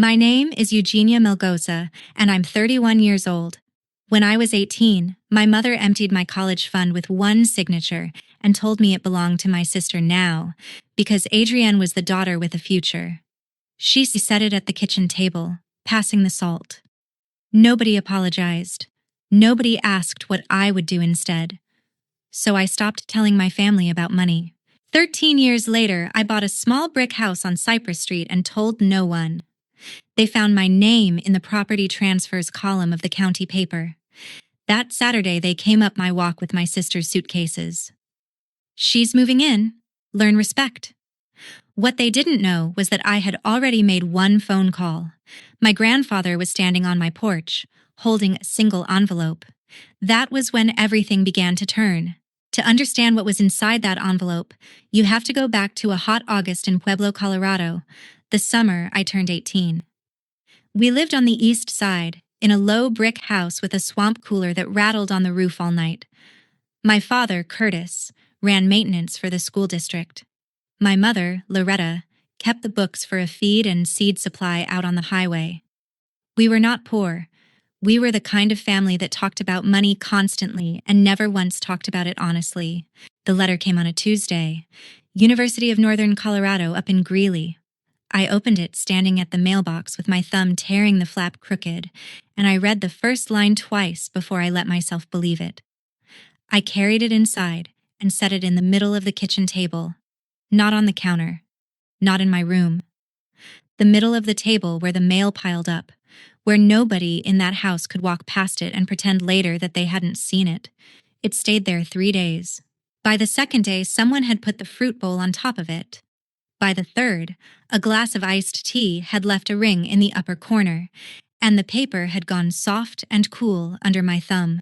My name is Eugenia and I'm 31 years old. When I was 18, my mother emptied my college fund with one signature and told me it belonged to my sister now, because Adrienne was the daughter with a future. She set it at the kitchen table, passing the salt. Nobody apologized. Nobody asked what I would do instead. So I stopped telling my family about money. 13 years later, I bought a small brick house on Cypress Street and told no one. They found my name in the property transfers column of the county paper. That Saturday, they came up my walk with my sister's suitcases. She's moving in. Learn respect. What they didn't know was that I had already made one phone call. My grandfather was standing on my porch, holding a single envelope. That was when everything began to turn. To understand what was inside that envelope, you have to go back to a hot August in Pueblo, Colorado, the summer I turned 18. We lived on the east side, in a low brick house with a swamp cooler that rattled on the roof all night. My father, Curtis, ran maintenance for the school district. My mother, Loretta, kept the books for a feed and seed supply out on the highway. We were not poor. We were the kind of family that talked about money constantly and never once talked about it honestly. The letter came on a Tuesday. University of Northern Colorado up in Greeley. I opened it standing at the mailbox with my thumb tearing the flap crooked, and I read the first line twice before I let myself believe it. I carried it inside and set it in the middle of the kitchen table, not on the counter, not in my room. The middle of the table where the mail piled up, where nobody in that house could walk past it and pretend later that they hadn't seen it. It stayed there 3 days. By the second day, someone had put the fruit bowl on top of it. By the third, a glass of iced tea had left a ring in the upper corner, and the paper had gone soft and cool under my thumb.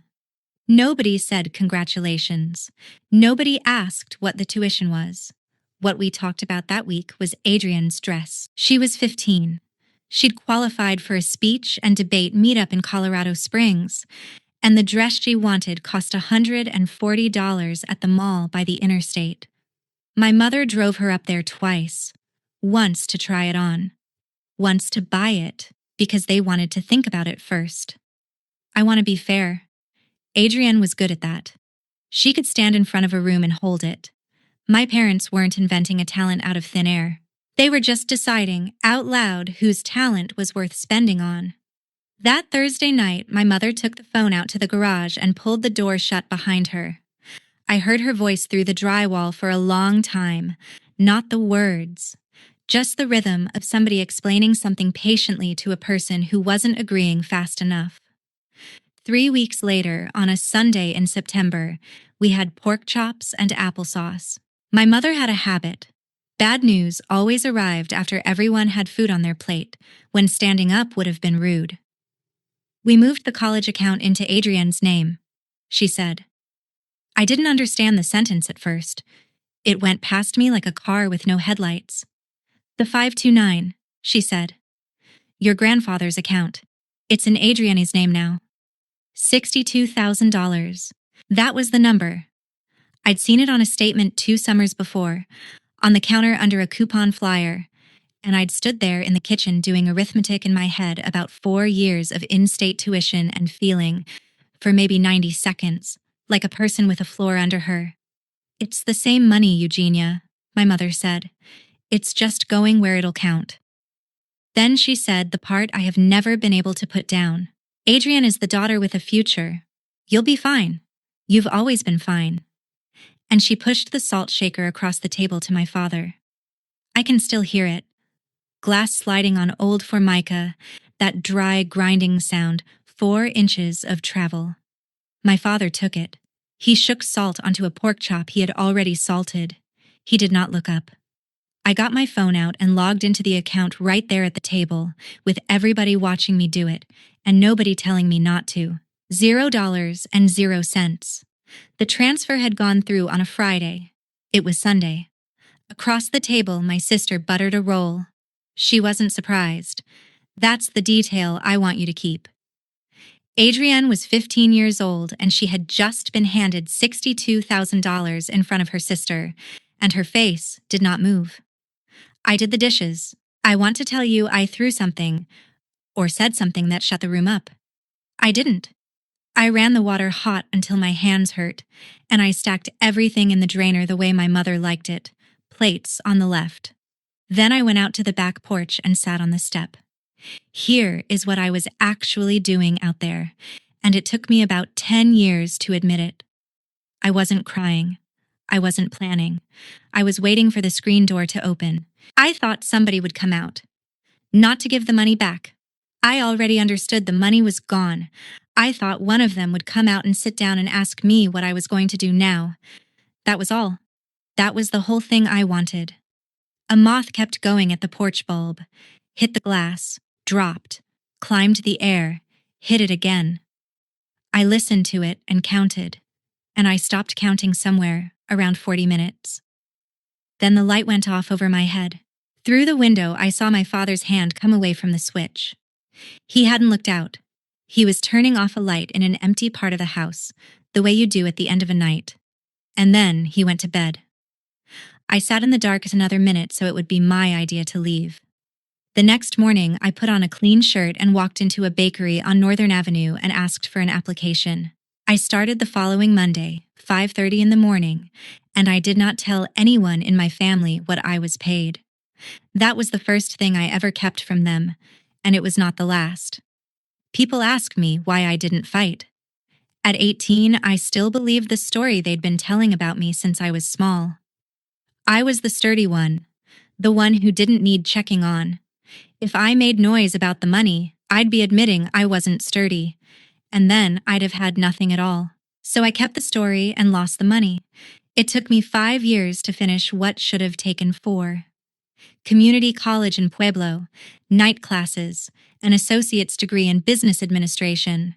Nobody said congratulations. Nobody asked what the tuition was. What we talked about that week was Adrienne's dress. She was 15. She'd qualified for a speech and debate meetup in Colorado Springs, and the dress she wanted cost $140 at the mall by the interstate. My mother drove her up there twice, once to try it on, once to buy it because they wanted to think about it first. I want to be fair. Adrienne was good at that. She could stand in front of a room and hold it. My parents weren't inventing a talent out of thin air. They were just deciding, out loud, whose talent was worth spending on. That Thursday night, my mother took the phone out to the garage and pulled the door shut behind her. I heard her voice through the drywall for a long time, not the words, just the rhythm of somebody explaining something patiently to a person who wasn't agreeing fast enough. 3 weeks later, on a Sunday in September, we had pork chops and applesauce. My mother had a habit. Bad news always arrived after everyone had food on their plate, when standing up would have been rude. We moved the college account into Adrienne's name, she said. I didn't understand the sentence at first. It went past me like a car with no headlights. The 529, she said. Your grandfather's account. It's in Adrienne's name now. $62,000. That was the number. I'd seen it on a statement 2 summers before, on the counter under a coupon flyer, and I'd stood there in the kitchen doing arithmetic in my head about 4 years of in-state tuition and feeling, for maybe 90 seconds, like a person with a floor under her. It's the same money, Eugenia, my mother said. It's just going where it'll count. Then she said the part I have never been able to put down. Adrienne is the daughter with a future. You'll be fine. You've always been fine. And she pushed the salt shaker across the table to my father. I can still hear it. Glass sliding on old formica, that dry grinding sound, 4 inches of travel. My father took it. He shook salt onto a pork chop he had already salted. He did not look up. I got my phone out and logged into the account right there at the table, with everybody watching me do it, and nobody telling me not to. $0.00. The transfer had gone through on a Friday. It was Sunday. Across the table, my sister buttered a roll. She wasn't surprised. That's the detail I want you to keep. Adrienne was 15 years old, and she had just been handed $62,000 in front of her sister, and her face did not move. I did the dishes. I want to tell you I threw something, or said something that shut the room up. I didn't. I ran the water hot until my hands hurt, and I stacked everything in the drainer the way my mother liked it, plates on the left. Then I went out to the back porch and sat on the step. Here is what I was actually doing out there, and it took me about 10 years to admit it. I wasn't crying. I wasn't planning. I was waiting for the screen door to open. I thought somebody would come out. Not to give the money back. I already understood the money was gone. I thought one of them would come out and sit down and ask me what I was going to do now. That was all. That was the whole thing I wanted. A moth kept going at the porch bulb, hit the glass, dropped, climbed the air, hit it again. I listened to it and counted, and I stopped counting somewhere around 40 minutes. Then the light went off over my head. Through the window, I saw my father's hand come away from the switch. He hadn't looked out. He was turning off a light in an empty part of the house, the way you do at the end of a night. And then he went to bed. I sat in the dark another minute so it would be my idea to leave. The next morning, I put on a clean shirt and walked into a bakery on Northern Avenue and asked for an application. I started the following Monday, 5:30 in the morning, and I did not tell anyone in my family what I was paid. That was the first thing I ever kept from them, and it was not the last. People ask me why I didn't fight. At 18, I still believed the story they'd been telling about me since I was small. I was the sturdy one, the one who didn't need checking on. If I made noise about the money, I'd be admitting I wasn't sturdy, and then I'd have had nothing at all. So I kept the story and lost the money. It took me 5 years to finish what should have taken 4. Community college in Pueblo, night classes, an associate's degree in business administration.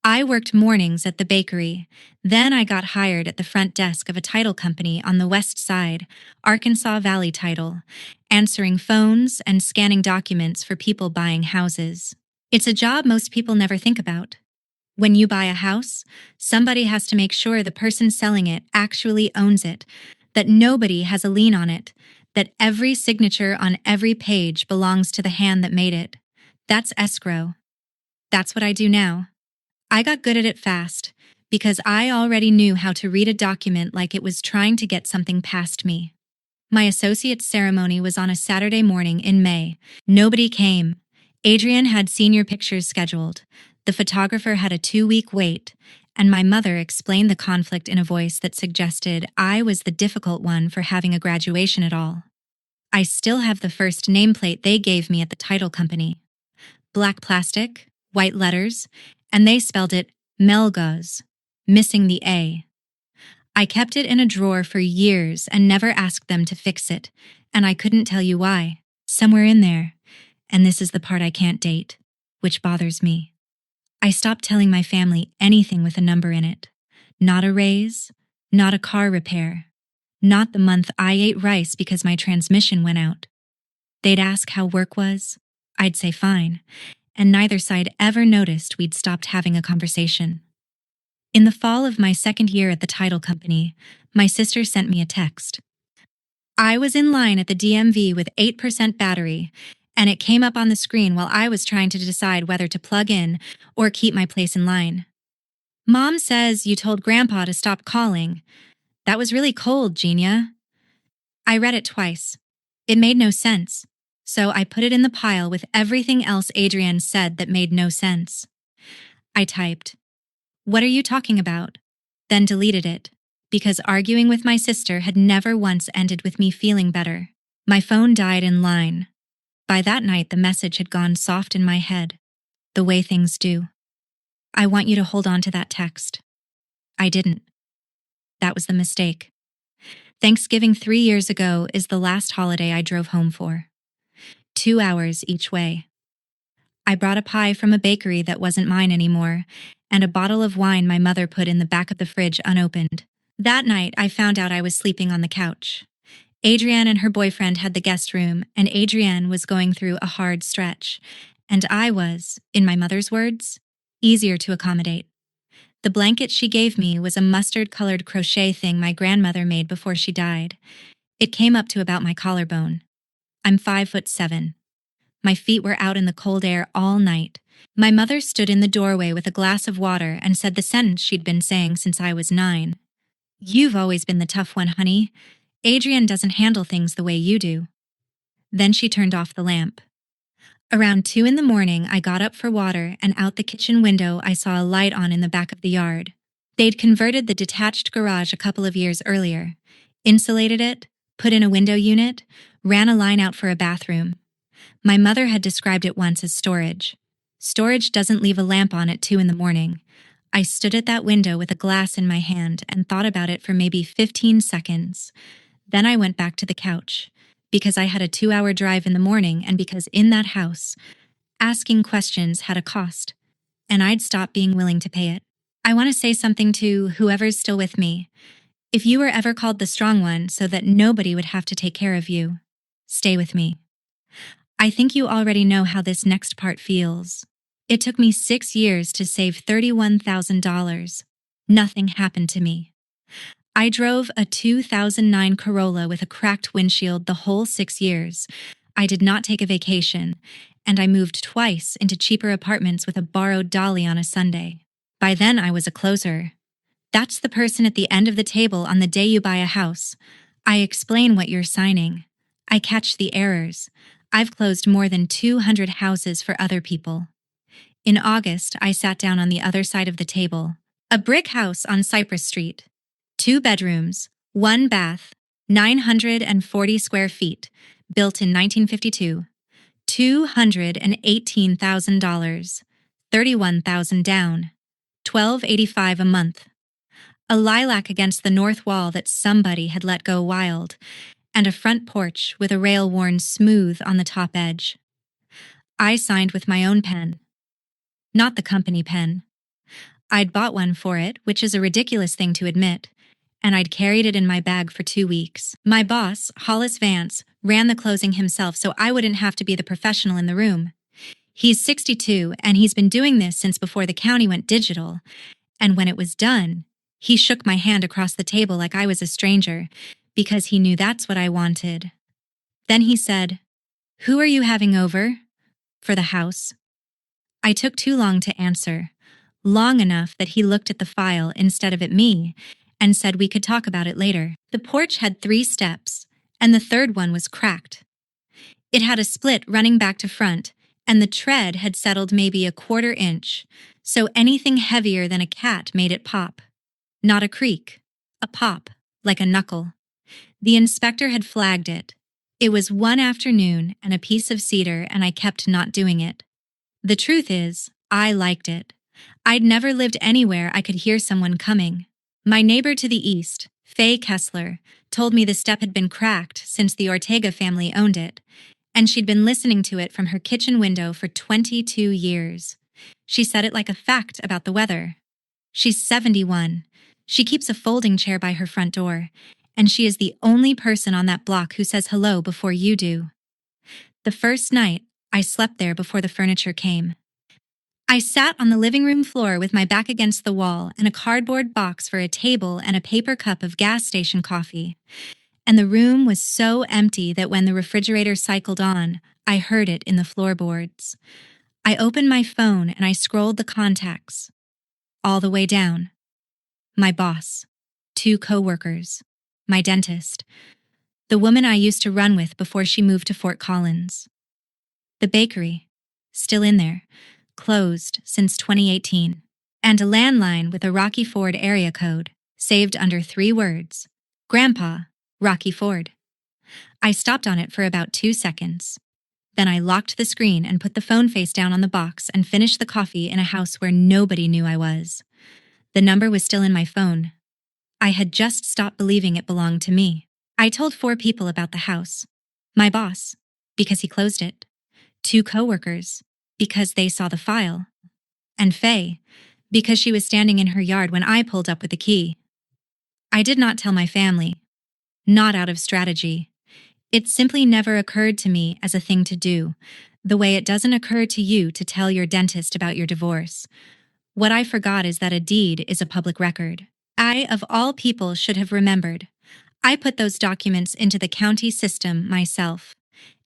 I worked mornings at the bakery. Then I got hired at the front desk of a title company on the west side, Arkansas Valley Title, answering phones and scanning documents for people buying houses. It's a job most people never think about. When you buy a house, somebody has to make sure the person selling it actually owns it, that nobody has a lien on it, that every signature on every page belongs to the hand that made it. That's escrow. That's what I do now. I got good at it fast, because I already knew how to read a document like it was trying to get something past me. My associate's ceremony was on a Saturday morning in May. Nobody came. Adrian had senior pictures scheduled. The photographer had a 2-week wait, and my mother explained the conflict in a voice that suggested I was the difficult one for having a graduation at all. I still have the first nameplate they gave me at the title company. Black plastic, white letters, and they spelled it Melgoz, missing the A. I kept it in a drawer for years and never asked them to fix it, and I couldn't tell you why. Somewhere in there, and this is the part I can't date, which bothers me. I stopped telling my family anything with a number in it. Not a raise, not a car repair, not the month I ate rice because my transmission went out. They'd ask how work was. I'd say fine, and neither side ever noticed we'd stopped having a conversation. In the fall of my second year at the title company, my sister sent me a text. I was in line at the DMV with 8% battery, and it came up on the screen while I was trying to decide whether to plug in or keep my place in line. Mom says you told Grandpa to stop calling. That was really cold, Eugenia. I read it twice. It made no sense, so I put it in the pile with everything else Adrienne said that made no sense. I typed, "What are you talking about?" Then deleted it, because arguing with my sister had never once ended with me feeling better. My phone died in line. By that night, the message had gone soft in my head, the way things do. I want you to hold on to that text. I didn't. That was the mistake. Thanksgiving 3 years ago is the last holiday I drove home for. 2 hours each way. I brought a pie from a bakery that wasn't mine anymore, and a bottle of wine my mother put in the back of the fridge unopened. That night, I found out I was sleeping on the couch. Adrienne and her boyfriend had the guest room, and Adrienne was going through a hard stretch, and I was, in my mother's words, easier to accommodate. The blanket she gave me was a mustard-colored crochet thing my grandmother made before she died. It came up to about my collarbone. I'm 5'7". My feet were out in the cold air all night. My mother stood in the doorway with a glass of water and said the sentence she'd been saying since I was 9. "You've always been the tough one, honey. Adrian doesn't handle things the way you do." Then she turned off the lamp. Around 2 in the morning, I got up for water, and out the kitchen window I saw a light on in the back of the yard. They'd converted the detached garage a couple of years earlier, insulated it, put in a window unit, ran a line out for a bathroom. My mother had described it once as storage. Storage doesn't leave a lamp on at 2 in the morning. I stood at that window with a glass in my hand and thought about it for maybe 15 seconds. Then I went back to the couch, because I had a 2-hour drive in the morning and because in that house, asking questions had a cost, and I'd stopped being willing to pay it. I want to say something to whoever's still with me. If you were ever called the strong one so that nobody would have to take care of you, stay with me. I think you already know how this next part feels. It took me 6 years to save $31,000. Nothing happened to me. I drove a 2009 Corolla with a cracked windshield the whole 6 years. I did not take a vacation, and I moved twice into cheaper apartments with a borrowed dolly on a Sunday. By then, I was a closer. That's the person at the end of the table on the day you buy a house. I explain what you're signing. I catch the errors. I've closed more than 200 houses for other people. In August, I sat down on the other side of the table. A brick house on Cypress Street. 2 bedrooms, 1 bath, 940 square feet, built in 1952. $218,000, $31,000 down, $12.85 a month. A lilac against the north wall that somebody had let go wild, and a front porch with a rail worn smooth on the top edge. I signed with my own pen, not the company pen. I'd bought one for it, which is a ridiculous thing to admit, and I'd carried it in my bag for 2 weeks. My boss, Hollis Vance, ran the closing himself so I wouldn't have to be the professional in the room. He's 62, and he's been doing this since before the county went digital. And when it was done, he shook my hand across the table like I was a stranger, because he knew that's what I wanted. Then he said, "Who are you having over?" "For the house." I took too long to answer, long enough that he looked at the file instead of at me, and said we could talk about it later. The porch had 3 steps, and the third one was cracked. It had a split running back to front, and the tread had settled maybe a 1/4 inch, so anything heavier than a cat made it pop. Not a creak, a pop, like a knuckle. The inspector had flagged it. It was one afternoon and a piece of cedar, and I kept not doing it. The truth is, I liked it. I'd never lived anywhere I could hear someone coming. My neighbor to the east, Faye Kessler, told me the step had been cracked since the Ortega family owned it, and she'd been listening to it from her kitchen window for 22 years. She said it like a fact about the weather. She's 71. She keeps a folding chair by her front door, and she is the only person on that block who says hello before you do. The first night, I slept there before the furniture came. I sat on the living room floor with my back against the wall and a cardboard box for a table and a paper cup of gas station coffee. And the room was so empty that when the refrigerator cycled on, I heard it in the floorboards. I opened my phone and I scrolled the contacts. All the way down. My boss, 2 coworkers, my dentist, the woman I used to run with before she moved to Fort Collins. The bakery, still in there, closed since 2018, and a landline with a Rocky Ford area code, saved under 3 words, Grandpa, Rocky Ford. I stopped on it for about 2 seconds. Then I locked the screen and put the phone face down on the box and finished the coffee in a house where nobody knew I was. The number was still in my phone. I had just stopped believing it belonged to me. I told 4 people about the house. My boss, because he closed it. 2 coworkers, because they saw the file. And Faye, because she was standing in her yard when I pulled up with the key. I did not tell my family. Not out of strategy. It simply never occurred to me as a thing to do, the way it doesn't occur to you to tell your dentist about your divorce. What I forgot is that a deed is a public record. I, of all people, should have remembered. I put those documents into the county system myself.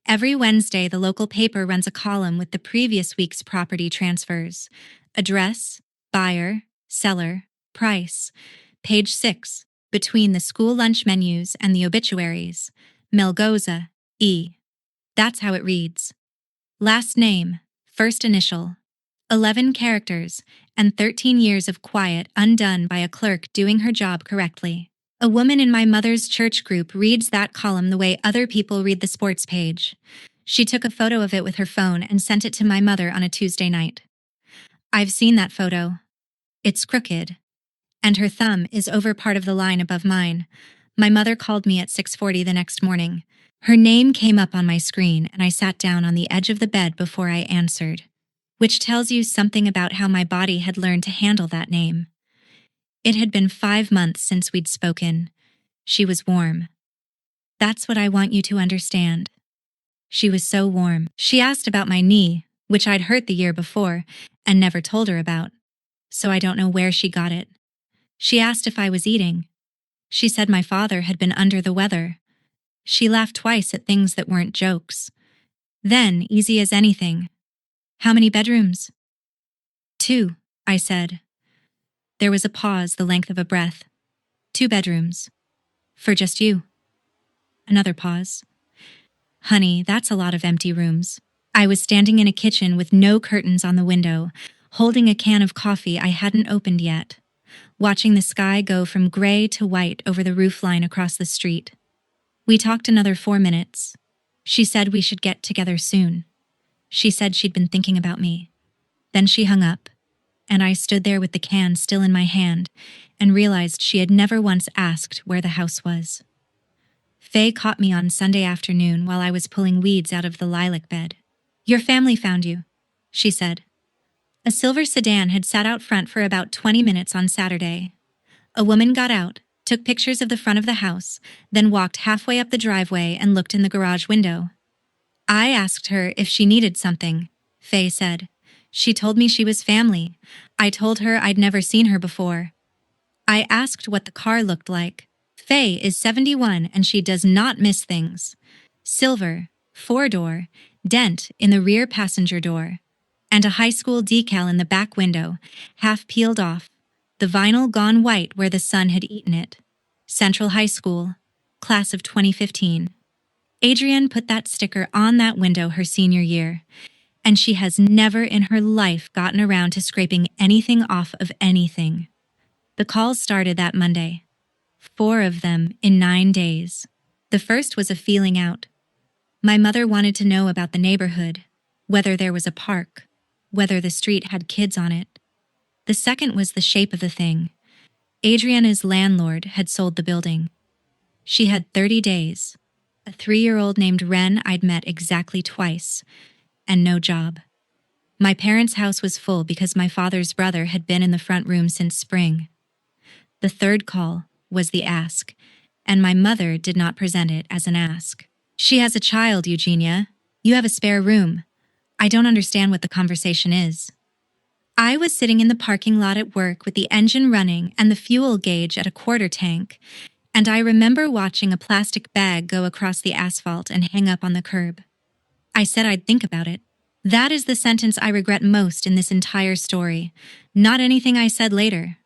Every Wednesday, the local paper runs a column with the previous week's property transfers. Address, buyer, seller, price. Page 6. Between the school lunch menus and the obituaries. Melgoza, E. That's how it reads. Last name, first initial. 11 characters, and 13 years of quiet undone by a clerk doing her job correctly. A woman in my mother's church group reads that column the way other people read the sports page. She took a photo of it with her phone and sent it to my mother on a Tuesday night. I've seen that photo. It's crooked, and her thumb is over part of the line above mine. My mother called me at 6:40 the next morning. Her name came up on my screen, and I sat down on the edge of the bed before I answered, which tells you something about how my body had learned to handle that name. It had been 5 months since we'd spoken. She was warm. That's what I want you to understand. She was so warm. She asked about my knee, which I'd hurt the year before, and never told her about. So I don't know where she got it. She asked if I was eating. She said my father had been under the weather. She laughed twice at things that weren't jokes. Then, easy as anything. How many bedrooms? 2, I said. There was a pause the length of a breath. 2 bedrooms. For just you. Another pause. Honey, that's a lot of empty rooms. I was standing in a kitchen with no curtains on the window, holding a can of coffee I hadn't opened yet, watching the sky go from gray to white over the roofline across the street. We talked another 4 minutes. She said we should get together soon. She said she'd been thinking about me. Then she hung up, and I stood there with the can still in my hand and realized she had never once asked where the house was. Faye caught me on Sunday afternoon while I was pulling weeds out of the lilac bed. Your family found you, she said. A silver sedan had sat out front for about 20 minutes on Saturday. A woman got out, took pictures of the front of the house, then walked halfway up the driveway and looked in the garage window. I asked her if she needed something, Faye said. She told me she was family. I told her I'd never seen her before. I asked what the car looked like. Faye is 71 and she does not miss things. Silver, 4-door, dent in the rear passenger door, and a high school decal in the back window, half peeled off, the vinyl gone white where the sun had eaten it. Central High School, class of 2015. Adrienne put that sticker on that window her senior year, and she has never in her life gotten around to scraping anything off of anything. The calls started that Monday. 4 of them in 9 days. The first was a feeling out. My mother wanted to know about the neighborhood, whether there was a park, whether the street had kids on it. The second was the shape of the thing. Adriana's landlord had sold the building. She had 30 days, a 3-year-old named Ren I'd met exactly twice, and no job. My parents' house was full because my father's brother had been in the front room since spring. The third call was the ask, and my mother did not present it as an ask. She has a child, Eugenia. You have a spare room. I don't understand what the conversation is. I was sitting in the parking lot at work with the engine running and the fuel gauge at a quarter tank, and I remember watching a plastic bag go across the asphalt and hang up on the curb. I said I'd think about it. That is the sentence I regret most in this entire story, not anything I said later.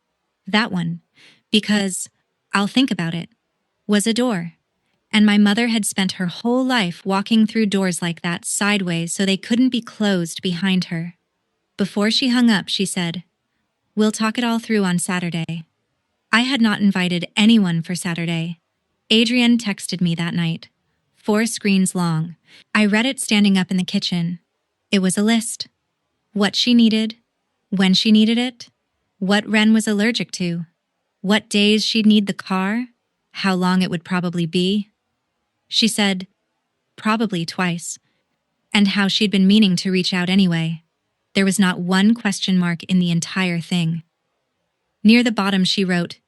That one, because I'll think about it, was a door. And my mother had spent her whole life walking through doors like that sideways so they couldn't be closed behind her. Before she hung up, she said, "We'll talk it all through on Saturday." I had not invited anyone for Saturday. Adrienne texted me that night, 4 screens long. I read it standing up in the kitchen. It was a list. What she needed, when she needed it, what Ren was allergic to, what days she'd need the car, how long it would probably be. She said, probably twice, and how she'd been meaning to reach out anyway. There was not one question mark in the entire thing. Near the bottom she wrote,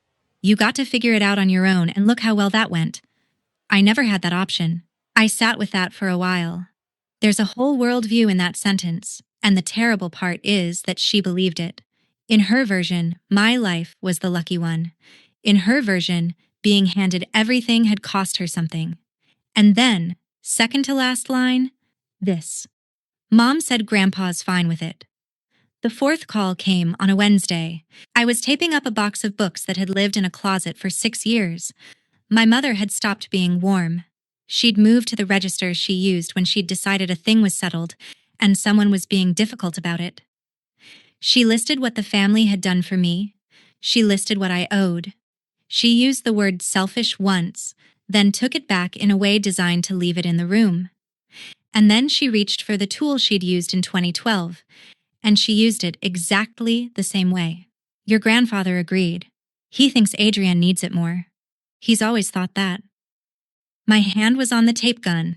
"You got to figure it out on your own, and look how well that went." I never had that option. I sat with that for a while. There's a whole worldview in that sentence, and the terrible part is that she believed it. In her version, my life was the lucky one. In her version, being handed everything had cost her something. And then, Second to last line, this. Mom said Grandpa's fine with it. The fourth call came on a Wednesday. I was taping up a box of books that had lived in a closet for 6 years. My mother had stopped being warm. She'd moved to the register she used when she'd decided a thing was settled and someone was being difficult about it. She listed what the family had done for me. She listed what I owed. She used the word selfish once, then took it back in a way designed to leave it in the room. And then she reached for the tool she'd used in 2012, and she used it exactly the same way. Your grandfather agreed. He thinks Adrian needs it more. He's always thought that. My hand was on the tape gun.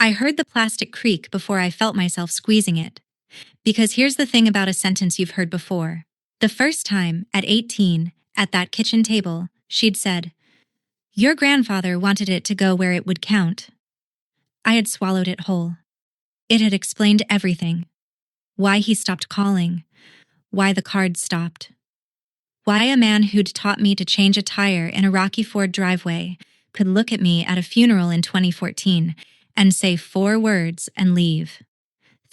I heard the plastic creak before I felt myself squeezing it. Because here's the thing about a sentence you've heard before. The first time, at 18, at that kitchen table, she'd said, "Your grandfather wanted it to go where it would count." I had swallowed it whole. It had explained everything. Why he stopped calling. Why the cards stopped. Why a man who'd taught me to change a tire in a rocky Ford driveway could look at me at a funeral in 2014 and say 4 words and leave.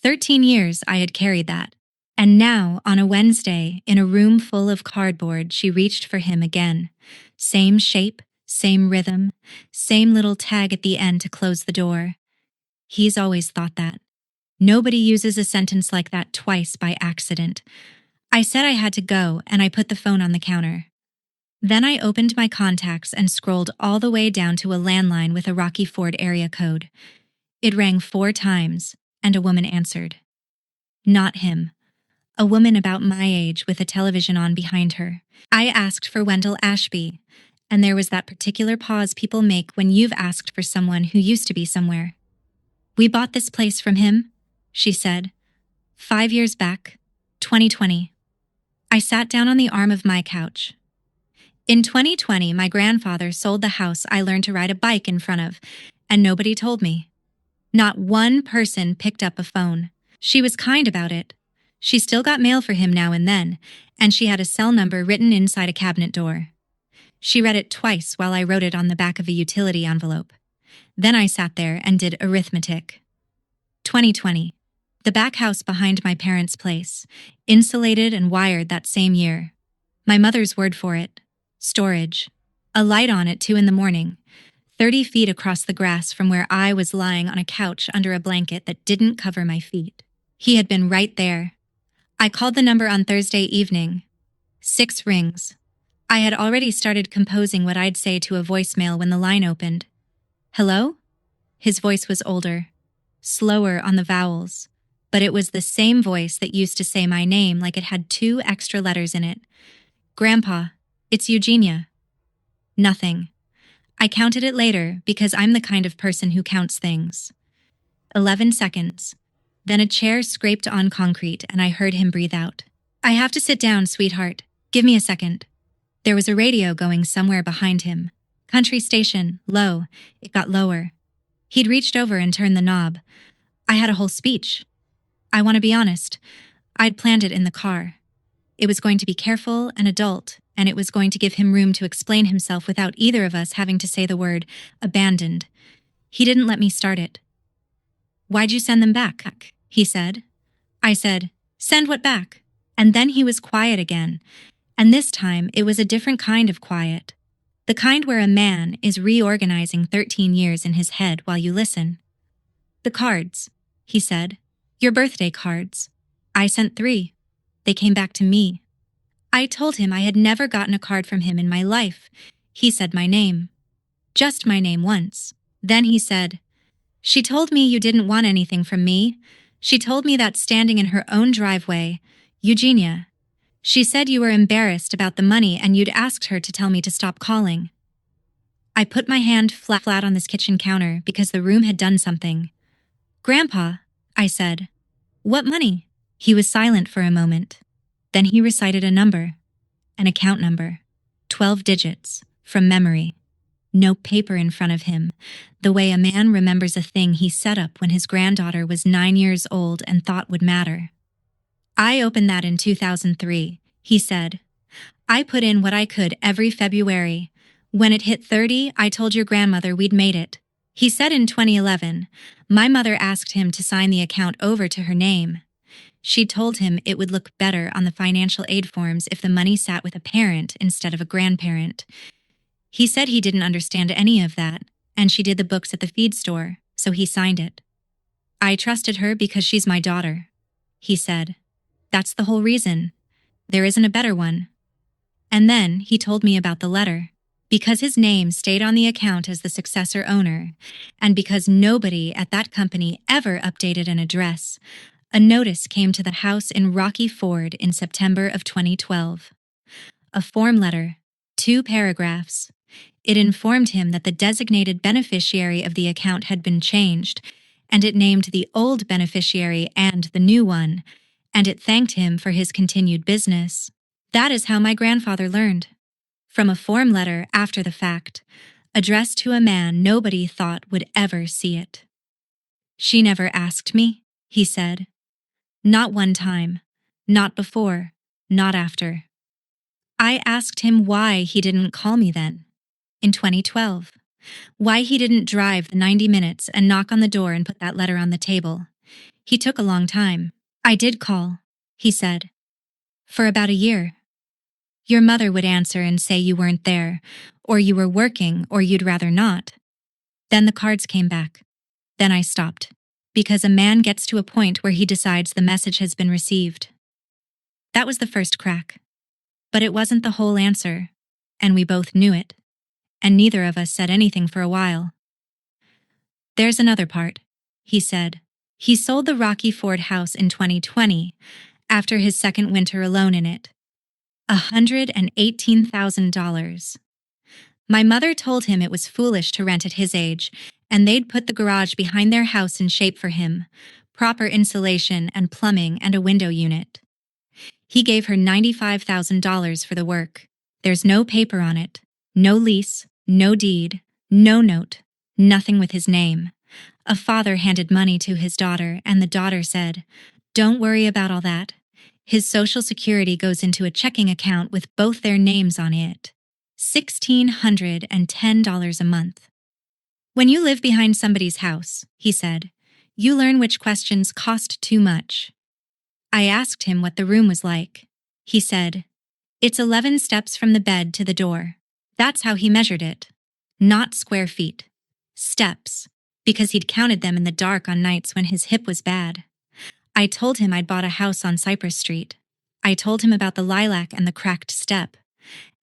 13 years I had carried that. And now, on a Wednesday, in a room full of cardboard, she reached for him again. Same shape, same rhythm, same little tag at the end to close the door. He's always thought that. Nobody uses a sentence like that twice by accident. I said I had to go, and I put the phone on the counter. Then I opened my contacts and scrolled all the way down to a landline with a Rocky Ford area code. It rang 4 times, and a woman answered. Not him. A woman about my age with a television on behind her. I asked for Wendell Ashby, and there was that particular pause people make when you've asked for someone who used to be somewhere. "We bought this place from him," she said. 5 years back, 2020. I sat down on the arm of my couch. In 2020, my grandfather sold the house I learned to ride a bike in front of, and nobody told me. Not one person picked up a phone. She was kind about it. She still got mail for him now and then, and she had a cell number written inside a cabinet door. She read it twice while I wrote it on the back of a utility envelope. Then I sat there and did arithmetic. 2020. The back house behind my parents' place, insulated and wired that same year. My mother's word for it. Storage. A light on at 2 in the morning. 30 feet across the grass from where I was lying on a couch under a blanket that didn't cover my feet. He had been right there. I called the number on Thursday evening. 6 rings. I had already started composing what I'd say to a voicemail when the line opened. "Hello?" His voice was older, slower on the vowels, but it was the same voice that used to say my name like it had 2 extra letters in it. "Grandpa, it's Eugenia." Nothing. I counted it later because I'm the kind of person who counts things. 11 seconds. Then a chair scraped on concrete and I heard him breathe out. "I have to sit down, sweetheart. Give me a second." There was a radio going somewhere behind him. Country station, low. It got lower. He'd reached over and turned the knob. I had a whole speech. I want to be honest. I'd planned it in the car. It was going to be careful and adult, and it was going to give him room to explain himself without either of us having to say the word abandoned. He didn't let me start it. "Why'd you send them back?" he said. I said, "Send what back?" And then he was quiet again. And this time it was a different kind of quiet. The kind where a man is reorganizing 13 years in his head while you listen. "The cards," he said. "Your birthday cards. I sent 3. They came back to me." I told him I had never gotten a card from him in my life. He said my name. Just my name once. Then he said, "She told me you didn't want anything from me. She told me that standing in her own driveway, Eugenia. She said you were embarrassed about the money and you'd asked her to tell me to stop calling." I put my hand flat on this kitchen counter because the room had done something. "Grandpa," I said. "What money?" He was silent for a moment. Then he recited a number, an account number, 12 digits, from memory. No paper in front of him, the way a man remembers a thing he set up when his granddaughter was 9 years old and thought would matter. "I opened that in 2003, he said. "I put in what I could every February. When it hit 30, I told your grandmother we'd made it. He said in 2011, my mother asked him to sign the account over to her name. She told him it would look better on the financial aid forms if the money sat with a parent instead of a grandparent. He said he didn't understand any of that, and she did the books at the feed store, so he signed it. I trusted her because she's my daughter, he said. That's the whole reason. There isn't a better one. And then he told me about the letter. Because his name stayed on the account as the successor owner, and because nobody at that company ever updated an address, a notice came to the house in Rocky Ford in September of 2012. A form letter, 2 paragraphs. It informed him that the designated beneficiary of the account had been changed, and it named the old beneficiary and the new one, and it thanked him for his continued business. That is how my grandfather learned. From a form letter after the fact, addressed to a man nobody thought would ever see it. She never asked me, he said. Not one time, not before, not after. I asked him why he didn't call me then, in 2012. Why he didn't drive the 90 minutes and knock on the door and put that letter on the table. He took a long time. I did call, he said. For about a year. Your mother would answer and say you weren't there, or you were working, or you'd rather not. Then the cards came back. Then I stopped, because a man gets to a point where he decides the message has been received. That was the first crack. But it wasn't the whole answer, and we both knew it, and neither of us said anything for a while. There's another part, he said. He sold the Rocky Ford house in 2020, after his second winter alone in it. $118,000. My mother told him it was foolish to rent at his age, and they'd put the garage behind their house in shape for him, proper insulation and plumbing and a window unit. He gave her $95,000 for the work. There's no paper on it, no lease, no deed, no note, nothing with his name. A father handed money to his daughter, and the daughter said, "Don't worry about all that. His Social Security goes into a checking account with both their names on it. $1,610 a month." When you live behind somebody's house, he said, you learn which questions cost too much. I asked him what the room was like. He said, it's 11 steps from the bed to the door. That's how he measured it. Not square feet. Steps, because he'd counted them in the dark on nights when his hip was bad. I told him I'd bought a house on Cypress Street. I told him about the lilac and the cracked step.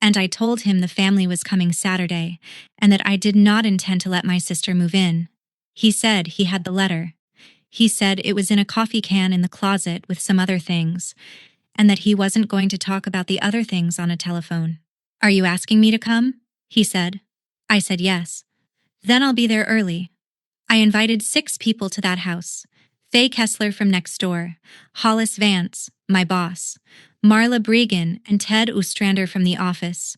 And I told him the family was coming Saturday, and that I did not intend to let my sister move in. He said he had the letter. He said it was in a coffee can in the closet with some other things, and that he wasn't going to talk about the other things on a telephone. Are you asking me to come? He said. I said yes. Then I'll be there early. I invited 6 people to that house. Faye Kessler from next door, Hollis Vance, my boss, Marla Bregan and Ted Ostrander from the office,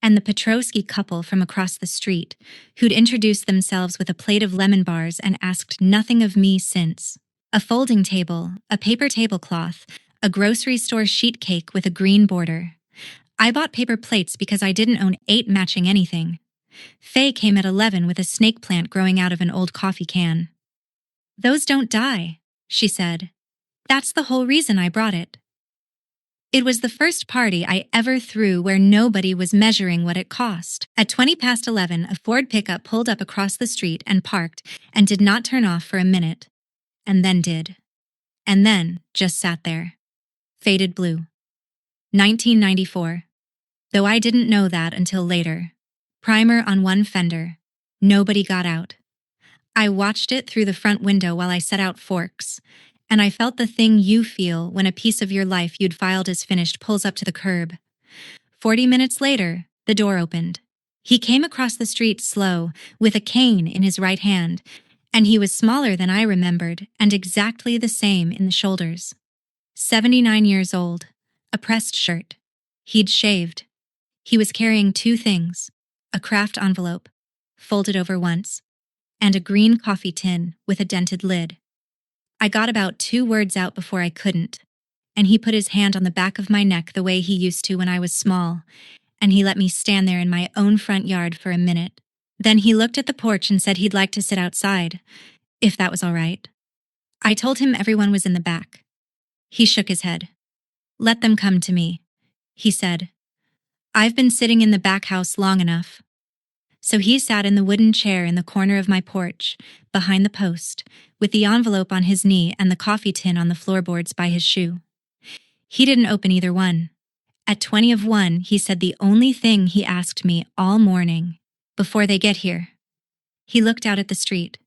and the Petrosky couple from across the street, who'd introduced themselves with a plate of lemon bars and asked nothing of me since. A folding table, a paper tablecloth, a grocery store sheet cake with a green border. I bought paper plates because I didn't own 8 matching anything. Faye came at 11 with a snake plant growing out of an old coffee can. Those don't die, she said. That's the whole reason I brought it. It was the first party I ever threw where nobody was measuring what it cost. At 11:20, a Ford pickup pulled up across the street and parked and did not turn off for a minute. And then did. And then just sat there. Faded blue. 1994. Though I didn't know that until later. Primer on one fender. Nobody got out. I watched it through the front window while I set out forks, and I felt the thing you feel when a piece of your life you'd filed as finished pulls up to the curb. 40 minutes later, the door opened. He came across the street slow, with a cane in his right hand, and he was smaller than I remembered and exactly the same in the shoulders. 79 years old, a pressed shirt. He'd shaved. He was carrying 2 things, a craft envelope, folded over once, and a green coffee tin with a dented lid. I got about 2 words out before I couldn't, and he put his hand on the back of my neck the way he used to when I was small, and he let me stand there in my own front yard for a minute. Then he looked at the porch and said he'd like to sit outside, if that was all right. I told him everyone was in the back. He shook his head. Let them come to me, he said. I've been sitting in the back house long enough. So he sat in the wooden chair in the corner of my porch, behind the post, with the envelope on his knee and the coffee tin on the floorboards by his shoe. He didn't open either one. At 20 of 1, he said the only thing he asked me all morning, before they get here. He looked out at the street.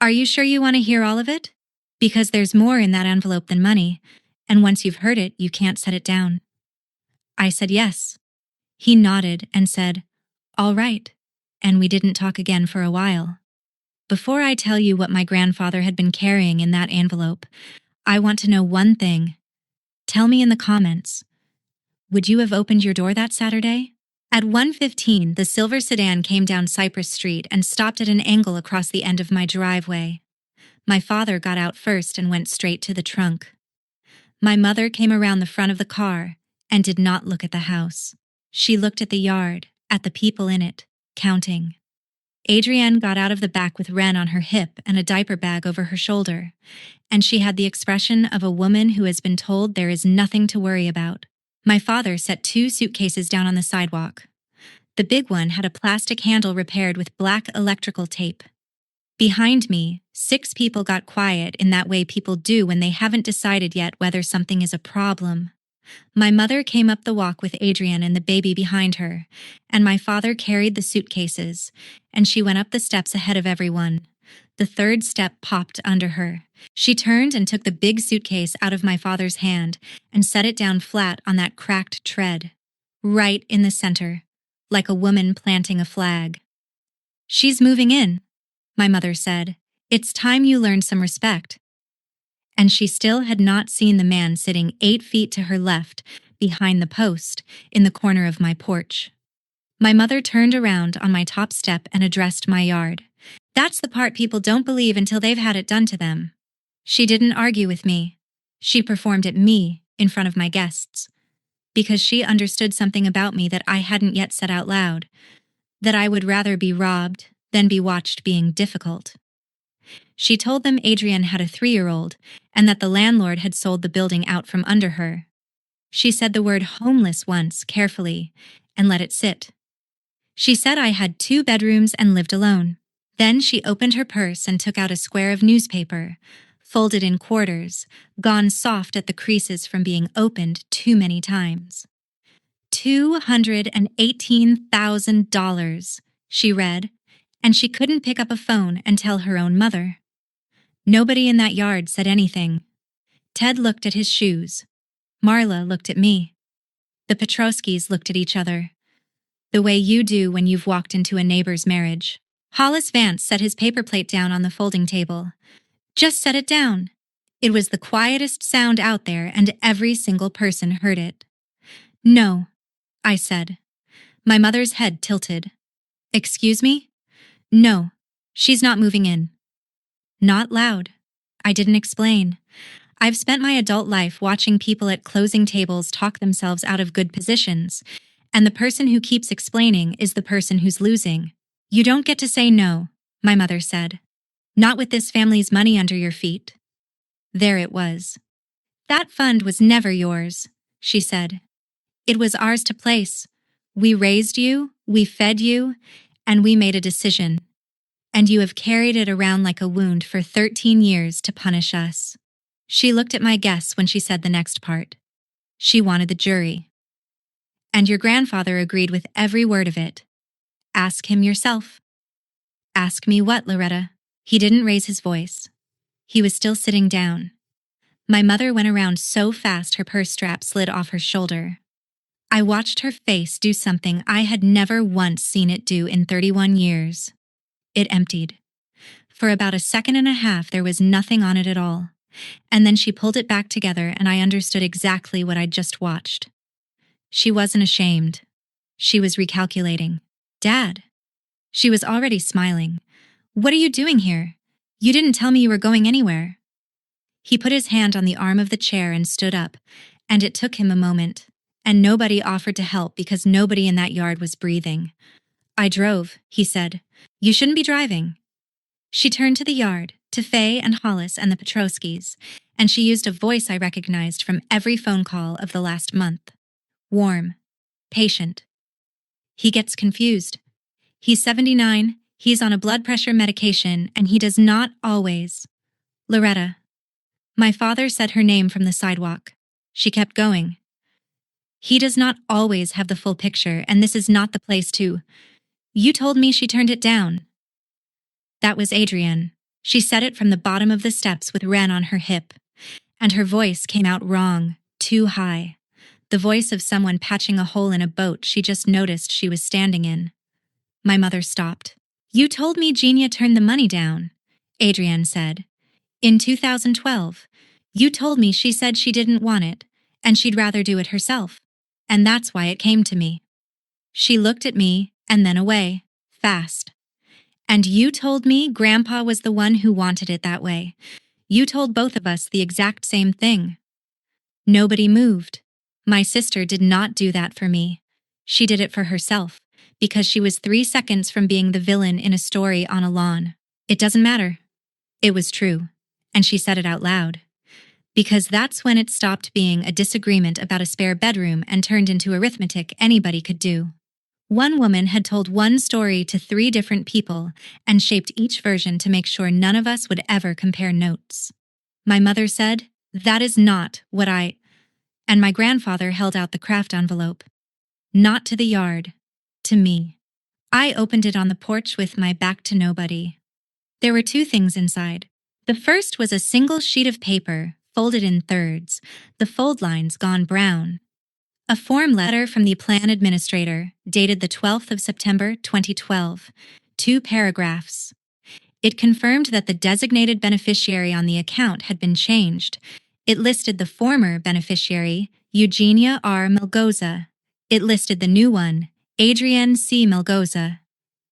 Are you sure you want to hear all of it? Because there's more in that envelope than money, and once you've heard it, you can't set it down. I said yes. He nodded and said, all right, and we didn't talk again for a while. Before I tell you what my grandfather had been carrying in that envelope, I want to know one thing. Tell me in the comments. Would you have opened your door that Saturday? At 1:15, the silver sedan came down Cypress Street and stopped at an angle across the end of my driveway. My father got out first and went straight to the trunk. My mother came around the front of the car and did not look at the house. She looked at the yard, at the people in it, counting. Adrienne got out of the back with Ren on her hip and a diaper bag over her shoulder, and she had the expression of a woman who has been told there is nothing to worry about. My father set 2 suitcases down on the sidewalk. The big one had a plastic handle repaired with black electrical tape. Behind me, 6 people got quiet in that way people do when they haven't decided yet whether something is a problem. My mother came up the walk with Adrienne and the baby behind her, and my father carried the suitcases, and she went up the steps ahead of everyone. The 3rd step popped under her. She turned and took the big suitcase out of my father's hand and set it down flat on that cracked tread, right in the center, like a woman planting a flag. She's moving in, my mother said. It's time you learned some respect. And she still had not seen the man sitting 8 feet to her left, behind the post, in the corner of my porch. My mother turned around on my top step and addressed my yard. That's the part people don't believe until they've had it done to them. She didn't argue with me. She performed at me, in front of my guests. Because she understood something about me that I hadn't yet said out loud. That I would rather be robbed than be watched being difficult. She told them Adrienne had a 3-year-old and that the landlord had sold the building out from under her. She said the word homeless once, carefully, and let it sit. She said I had 2 bedrooms and lived alone. Then she opened her purse and took out a square of newspaper, folded in quarters, gone soft at the creases from being opened too many times. $218,000, she read, and she couldn't pick up a phone and tell her own mother. Nobody in that yard said anything. Ted looked at his shoes. Marla looked at me. The Petrowskis looked at each other. The way you do when you've walked into a neighbor's marriage. Hollis Vance set his paper plate down on the folding table. Just set it down. It was the quietest sound out there, and every single person heard it. No, I said. My mother's head tilted. Excuse me? No, she's not moving in. Not loud. I didn't explain. I've spent my adult life watching people at closing tables talk themselves out of good positions, and the person who keeps explaining is the person who's losing. You don't get to say no, my mother said. Not with this family's money under your feet. There it was. That fund was never yours, she said. It was ours to place. We raised you, we fed you, and we made a decision. And you have carried it around like a wound for 13 years to punish us. She looked at my guests when she said the next part. She wanted the jury. And your grandfather agreed with every word of it. Ask him yourself. Ask me what, Loretta? He didn't raise his voice. He was still sitting down. My mother went around so fast her purse strap slid off her shoulder. I watched her face do something I had never once seen it do in 31 years. It emptied. For about a second and a half, there was nothing on it at all. And then she pulled it back together, and I understood exactly what I'd just watched. She wasn't ashamed. She was recalculating. Dad. She was already smiling. What are you doing here? You didn't tell me you were going anywhere. He put his hand on the arm of the chair and stood up, and it took him a moment, and nobody offered to help because nobody in that yard was breathing. I drove, he said. You shouldn't be driving. She turned to the yard, to Faye and Hollis and the Petrowskis, and she used a voice I recognized from every phone call of the last month. Warm. Patient. He gets confused. He's 79, he's on a blood pressure medication, and he does not always. Loretta. My father said her name from the sidewalk. She kept going. He does not always have the full picture, and this is not the place to. You told me she turned it down. That was Adrienne. She said it from the bottom of the steps with Ren on her hip. And her voice came out wrong, too high. The voice of someone patching a hole in a boat she just noticed she was standing in. My mother stopped. You told me Eugenia turned the money down, Adrienne said. In 2012. You told me she said she didn't want it, and she'd rather do it herself. And that's why it came to me. She looked at me, and then away, fast. And you told me Grandpa was the one who wanted it that way. You told both of us the exact same thing. Nobody moved. My sister did not do that for me. She did it for herself, because she was 3 seconds from being the villain in a story on a lawn. It doesn't matter. It was true, and she said it out loud. Because that's when it stopped being a disagreement about a spare bedroom and turned into arithmetic anybody could do. One woman had told one story to 3 different people and shaped each version to make sure none of us would ever compare notes. My mother said, "That is not what I..." And my grandfather held out the craft envelope. Not to the yard. To me. I opened it on the porch with my back to nobody. There were 2 things inside. The first was a single sheet of paper, folded in thirds, the fold lines gone brown. A form letter from the plan administrator, dated the 12th of September 2012. 2 paragraphs. It confirmed that the designated beneficiary on the account had been changed. It listed the former beneficiary, Eugenia R. Melgoza. It listed the new one, Adrienne C. Melgoza.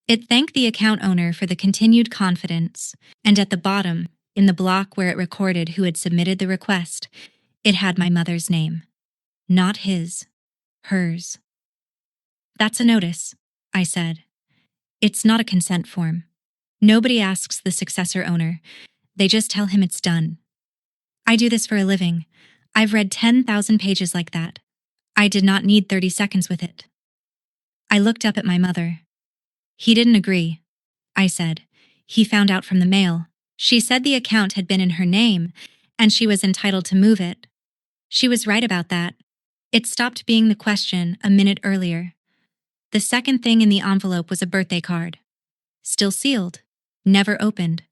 It thanked the account owner for the continued confidence, and at the bottom, in the block where it recorded who had submitted the request, it had my mother's name. Not his. Hers. That's a notice, I said. It's not a consent form. Nobody asks the successor owner. They just tell him it's done. I do this for a living. I've read 10,000 pages like that. I did not need 30 seconds with it. I looked up at my mother. He didn't agree, I said. He found out from the mail. She said the account had been in her name, and she was entitled to move it. She was right about that. It stopped being the question a minute earlier. The second thing in the envelope was a birthday card. Still sealed. Never opened.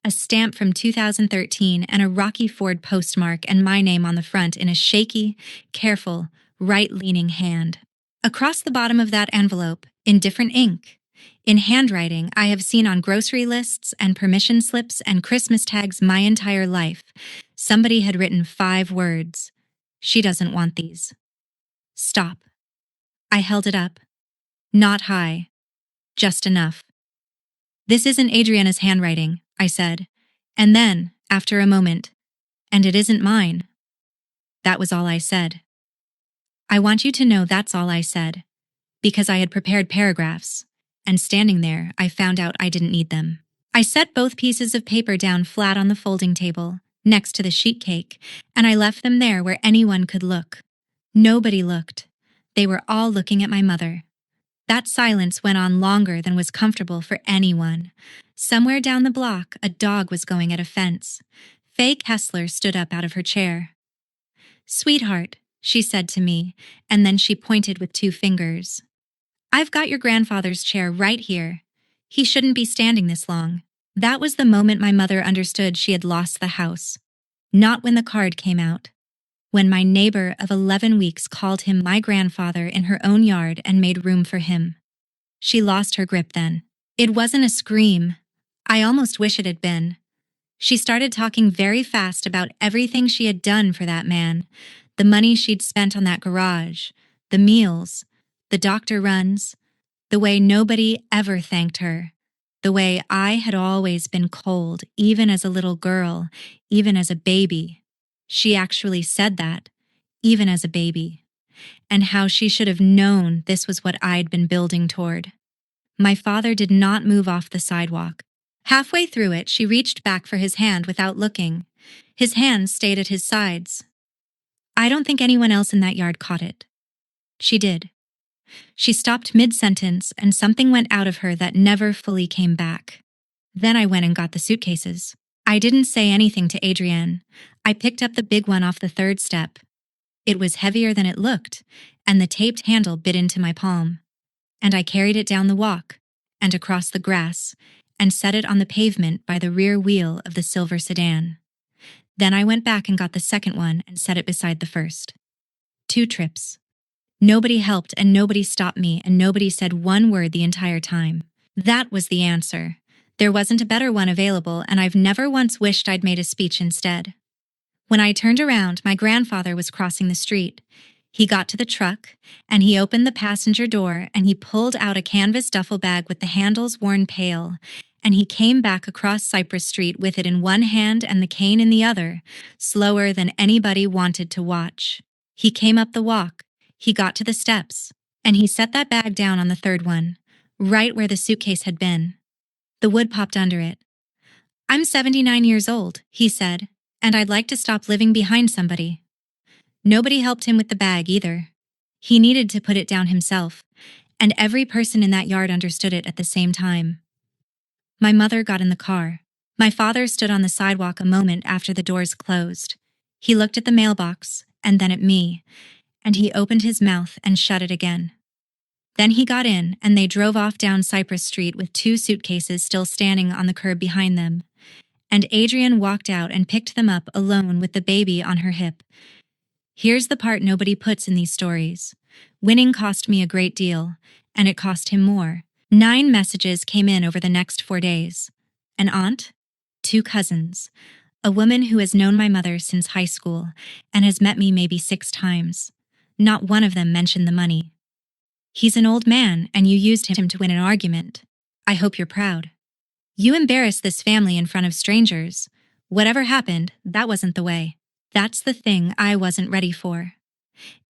A stamp from 2013 and a Rocky Ford postmark and my name on the front in a shaky, careful, right-leaning hand. Across the bottom of that envelope, in different ink, in handwriting I have seen on grocery lists and permission slips and Christmas tags my entire life, somebody had written 5 words. She doesn't want these. Stop. I held it up. Not high. Just enough. This isn't Adriana's handwriting, I said. And then, after a moment, and it isn't mine. That was all I said. I want you to know that's all I said. Because I had prepared paragraphs, and standing there, I found out I didn't need them. I set both pieces of paper down flat on the folding table, next to the sheet cake, and I left them there where anyone could look. Nobody looked. They were all looking at my mother. That silence went on longer than was comfortable for anyone. Somewhere down the block, a dog was going at a fence. Faye Kessler stood up out of her chair. "Sweetheart," she said to me, and then she pointed with 2 fingers. "I've got your grandfather's chair right here. He shouldn't be standing this long." That was the moment my mother understood she had lost the house. Not when the card came out. When my neighbor of 11 weeks called him my grandfather in her own yard and made room for him. She lost her grip then. It wasn't a scream. I almost wish it had been. She started talking very fast about everything she had done for that man, the money she'd spent on that garage, the meals, the doctor runs, the way nobody ever thanked her, the way I had always been cold, even as a little girl, even as a baby. She actually said that, even as a baby, and how she should have known this was what I'd been building toward. My father did not move off the sidewalk. Halfway through it, she reached back for his hand without looking. His hands stayed at his sides. I don't think anyone else in that yard caught it. She did. She stopped mid-sentence and something went out of her that never fully came back. Then I went and got the suitcases. I didn't say anything to Adrienne. I picked up the big one off the third step. It was heavier than it looked, and the taped handle bit into my palm. And I carried it down the walk, and across the grass, and set it on the pavement by the rear wheel of the silver sedan. Then I went back and got the second one and set it beside the first. 2 trips. Nobody helped and nobody stopped me and nobody said one word the entire time. That was the answer. There wasn't a better one available and I've never once wished I'd made a speech instead. When I turned around, my grandfather was crossing the street. He got to the truck and he opened the passenger door and he pulled out a canvas duffel bag with the handles worn pale. And he came back across Cypress Street with it in one hand and the cane in the other, slower than anybody wanted to watch. He came up the walk, he got to the steps, and he set that bag down on the third one, right where the suitcase had been. The wood popped under it. I'm 79 years old, he said, and I'd like to stop living behind somebody. Nobody helped him with the bag either. He needed to put it down himself, and every person in that yard understood it at the same time. My mother got in the car. My father stood on the sidewalk a moment after the doors closed. He looked at the mailbox, and then at me, and he opened his mouth and shut it again. Then he got in, and they drove off down Cypress Street with 2 suitcases still standing on the curb behind them. And Adrienne walked out and picked them up alone with the baby on her hip. Here's the part nobody puts in these stories. Winning cost me a great deal, and it cost him more. 9 messages came in over the next 4 days. An aunt, 2 cousins, a woman who has known my mother since high school and has met me maybe 6 times. Not one of them mentioned the money. He's an old man and you used him to win an argument. I hope you're proud. You embarrassed this family in front of strangers. Whatever happened, that wasn't the way. That's the thing I wasn't ready for.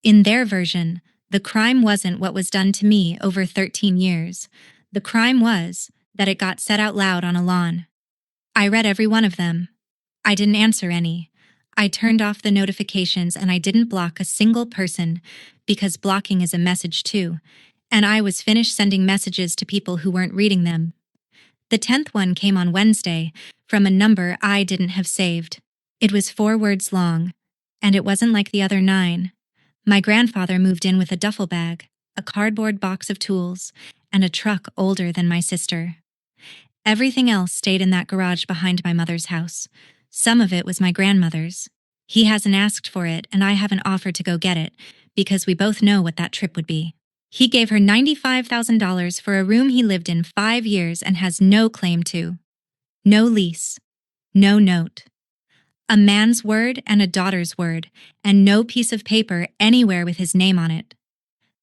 In their version, the crime wasn't what was done to me over 13 years. The crime was that it got said out loud on a lawn. I read every one of them. I didn't answer any. I turned off the notifications and I didn't block a single person because blocking is a message too, and I was finished sending messages to people who weren't reading them. The 10th one came on Wednesday from a number I didn't have saved. It was 4 words long, and it wasn't like the other 9. My grandfather moved in with a duffel bag, a cardboard box of tools, and a truck older than my sister. Everything else stayed in that garage behind my mother's house. Some of it was my grandmother's. He hasn't asked for it, and I haven't offered to go get it, because we both know what that trip would be. He gave her $95,000 for a room he lived in 5 years and has no claim to. No lease. No note. A man's word and a daughter's word, and no piece of paper anywhere with his name on it.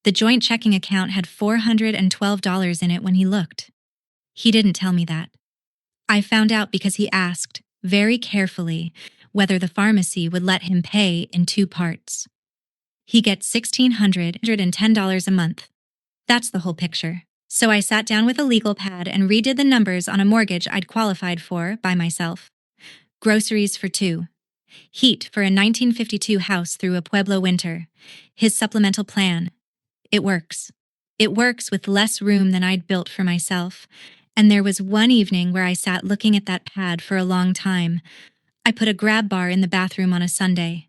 The joint checking account had $412 in it when he looked. He didn't tell me that. I found out because he asked, very carefully, whether the pharmacy would let him pay in 2 parts. He gets $1,610 a month. That's the whole picture. So I sat down with a legal pad and redid the numbers on a mortgage I'd qualified for by myself. Groceries for 2. Heat for a 1952 house through a Pueblo winter. His supplemental plan. It works. It works with less room than I'd built for myself. And there was one evening where I sat looking at that pad for a long time. I put a grab bar in the bathroom on a Sunday.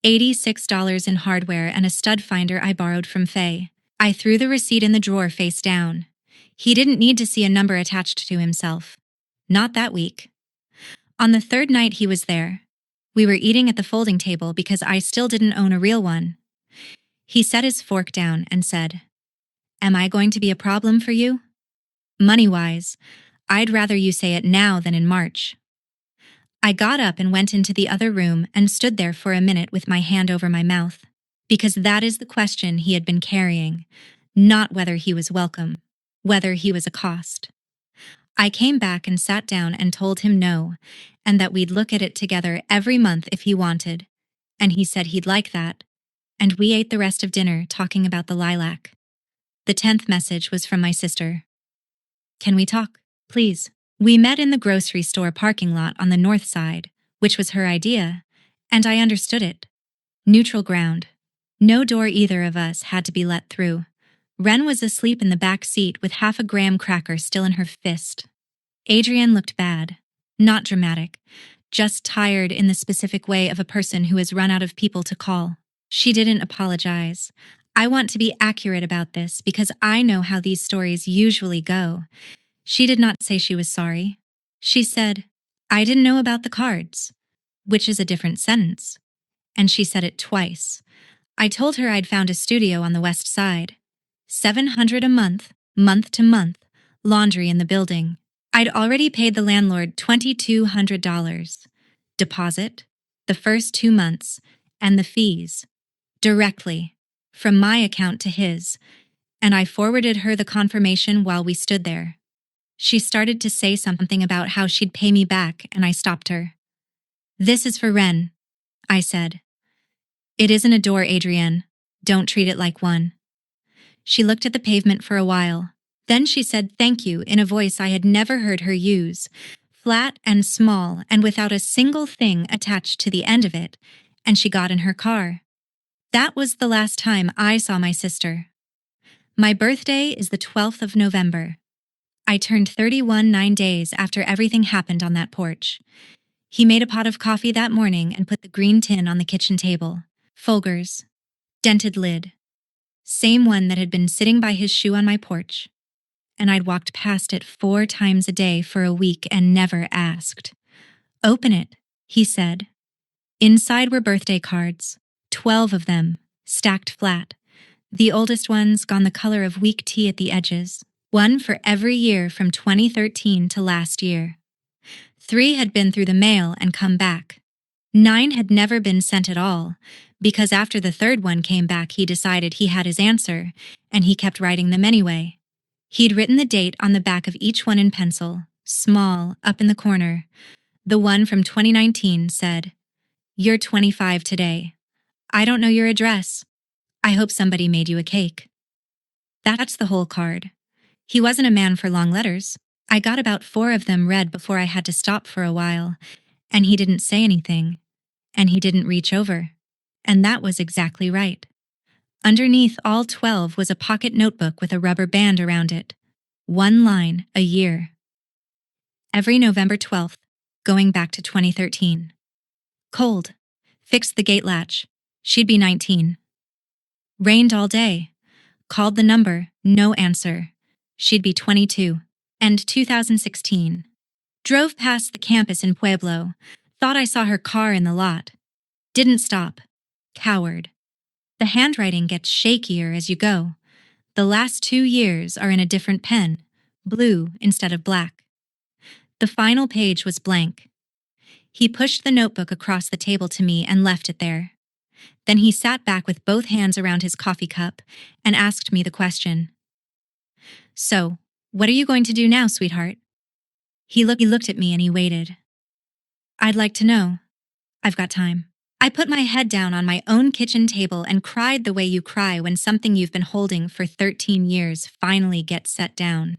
$86 in hardware and a stud finder I borrowed from Faye. I threw the receipt in the drawer face down. He didn't need to see a number attached to himself. Not that week. On the 3rd night he was there. We were eating at the folding table because I still didn't own a real one. He set his fork down and said, "Am I going to be a problem for you? Money-wise, I'd rather you say it now than in March." I got up and went into the other room and stood there for a minute with my hand over my mouth, because that is the question he had been carrying, not whether he was welcome, whether he was a cost. I came back and sat down and told him no, and that we'd look at it together every month if he wanted, and he said he'd like that, and we ate the rest of dinner talking about the lilac. The 10th message was from my sister. Can we talk, please? We met in the grocery store parking lot on the north side, which was her idea, and I understood it. Neutral ground. No door either of us had to be let through. Wren was asleep in the back seat with half a graham cracker still in her fist. Adrienne looked bad. Not dramatic. Just tired in the specific way of a person who has run out of people to call. She didn't apologize. I want to be accurate about this because I know how these stories usually go. She did not say she was sorry. She said, "I didn't know about the cards," which is a different sentence. And she said it twice. I told her I'd found a studio on the west side. $700 a month to month, laundry in the building. I'd already paid the landlord $2,200. Deposit, the first 2 months, and the fees. Directly, from my account to his, and I forwarded her the confirmation while we stood there. She started to say something about how she'd pay me back, and I stopped her. "This is for Wren," I said. "It isn't a door, Adrienne. Don't treat it like one." She looked at the pavement for a while. Then she said thank you in a voice I had never heard her use, flat and small and without a single thing attached to the end of it, and she got in her car. That was the last time I saw my sister. My birthday is the 12th of November. I turned 31 9 days after everything happened on that porch. He made a pot of coffee that morning and put the green tin on the kitchen table. Folgers. Dented lid. Same one that had been sitting by his shoe on my porch. And I'd walked past it 4 times a day for a week and never asked. "Open it," he said. Inside were birthday cards, 12 of them, stacked flat. The oldest ones gone the color of weak tea at the edges, one for every year from 2013 to last year. 3 had been through the mail and come back. 9 had never been sent at all, because after the 3rd one came back he decided he had his answer, and he kept writing them anyway. He'd written the date on the back of each one in pencil, small, up in the corner. The one from 2019 said, "You're 25 today. I don't know your address. I hope somebody made you a cake." That's the whole card. He wasn't a man for long letters. I got about 4 of them read before I had to stop for a while, and he didn't say anything, and he didn't reach over. And that was exactly right. Underneath all 12 was a pocket notebook with a rubber band around it. 1 line a year. Every November 12th, going back to 2013. Cold. Fixed the gate latch. She'd be 19. Rained all day. Called the number, no answer. She'd be 22. And 2016. Drove past the campus in Pueblo. Thought I saw her car in the lot. Didn't stop. Coward. The handwriting gets shakier as you go. The last 2 years are in a different pen, blue instead of black. The final page was blank. He pushed the notebook across the table to me and left it there. Then he sat back with both hands around his coffee cup and asked me the question. "So, what are you going to do now, sweetheart?" He looked at me and he waited. "I'd like to know. I've got time." I put my head down on my own kitchen table and cried the way you cry when something you've been holding for 13 years finally gets set down.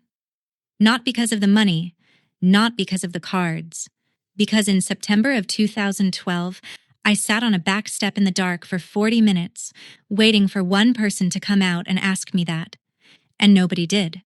Not because of the money, not because of the cards, because in September of 2012, I sat on a back step in the dark for 40 minutes, waiting for one person to come out and ask me that. And nobody did.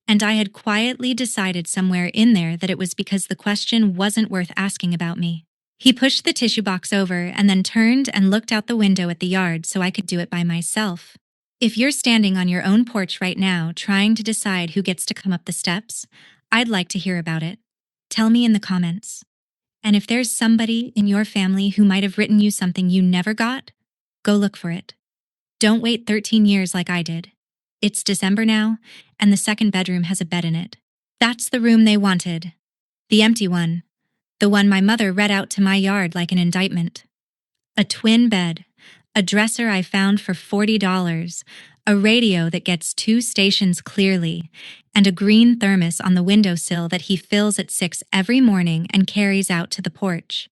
And I had quietly decided somewhere in there that it was because the question wasn't worth asking about me. He pushed the tissue box over and then turned and looked out the window at the yard so I could do it by myself. If you're standing on your own porch right now trying to decide who gets to come up the steps, I'd like to hear about it. Tell me in the comments. And if there's somebody in your family who might have written you something you never got, go look for it. Don't wait 13 years like I did. It's December now, and the 2nd bedroom has a bed in it. That's the room they wanted. The empty one. The one my mother read out to my yard like an indictment. A twin bed, a dresser I found for $40, a radio that gets 2 stations clearly, and a green thermos on the windowsill that he fills at 6 every morning and carries out to the porch.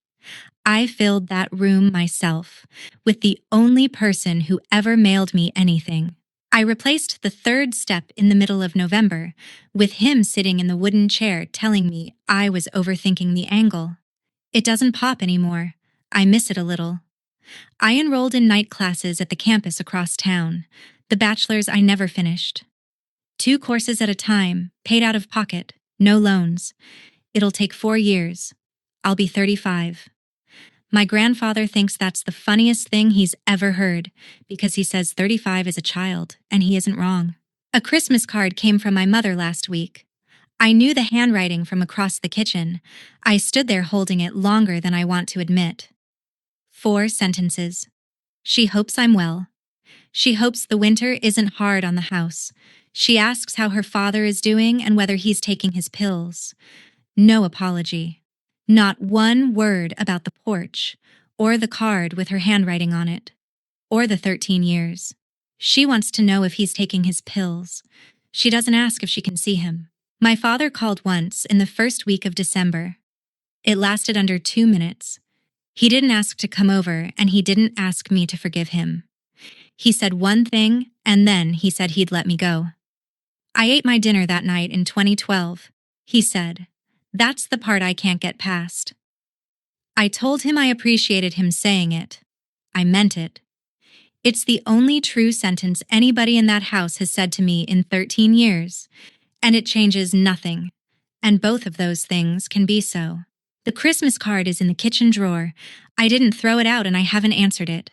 I filled that room myself, with the only person who ever mailed me anything. I replaced the third step in the middle of November with him sitting in the wooden chair telling me I was overthinking the angle. It doesn't pop anymore. I miss it a little. I enrolled in night classes at the campus across town, the bachelor's I never finished. 2 courses at a time, paid out of pocket, no loans. It'll take 4 years. I'll be 35. My grandfather thinks that's the funniest thing he's ever heard because he says 35 is a child, and he isn't wrong. A Christmas card came from my mother last week. I knew the handwriting from across the kitchen. I stood there holding it longer than I want to admit. 4 sentences. She hopes I'm well. She hopes the winter isn't hard on the house. She asks how her father is doing and whether he's taking his pills. No apology. Not one word about the porch, or the card with her handwriting on it, or the 13 years. She wants to know if he's taking his pills. She doesn't ask if she can see him. My father called once in the first week of December. It lasted under 2 minutes. He didn't ask to come over, and he didn't ask me to forgive him. He said one thing, and then he said he'd let me go. I ate my dinner that night in 2012, he said. That's the part I can't get past. I told him I appreciated him saying it. I meant it. It's the only true sentence anybody in that house has said to me in 13 years, and it changes nothing. And both of those things can be so. The Christmas card is in the kitchen drawer. I didn't throw it out and I haven't answered it.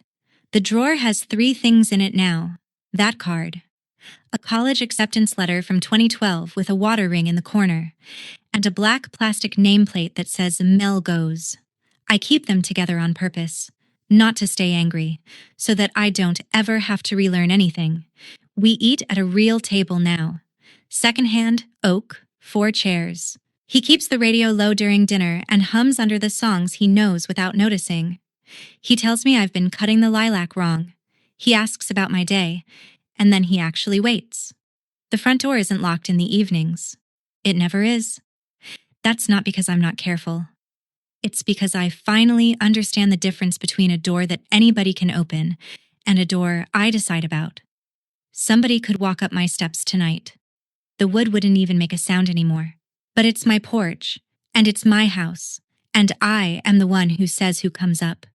The drawer has 3 things in it now. That card. A college acceptance letter from 2012 with a water ring in the corner, and a black plastic nameplate that says Mel Goes. I keep them together on purpose, not to stay angry, so that I don't ever have to relearn anything. We eat at a real table now. Secondhand, oak, 4 chairs. He keeps the radio low during dinner and hums under the songs he knows without noticing. He tells me I've been cutting the lilac wrong. He asks about my day, and then he actually waits. The front door isn't locked in the evenings. It never is. That's not because I'm not careful. It's because I finally understand the difference between a door that anybody can open and a door I decide about. Somebody could walk up my steps tonight. The wood wouldn't even make a sound anymore. But it's my porch, and it's my house, and I am the one who says who comes up.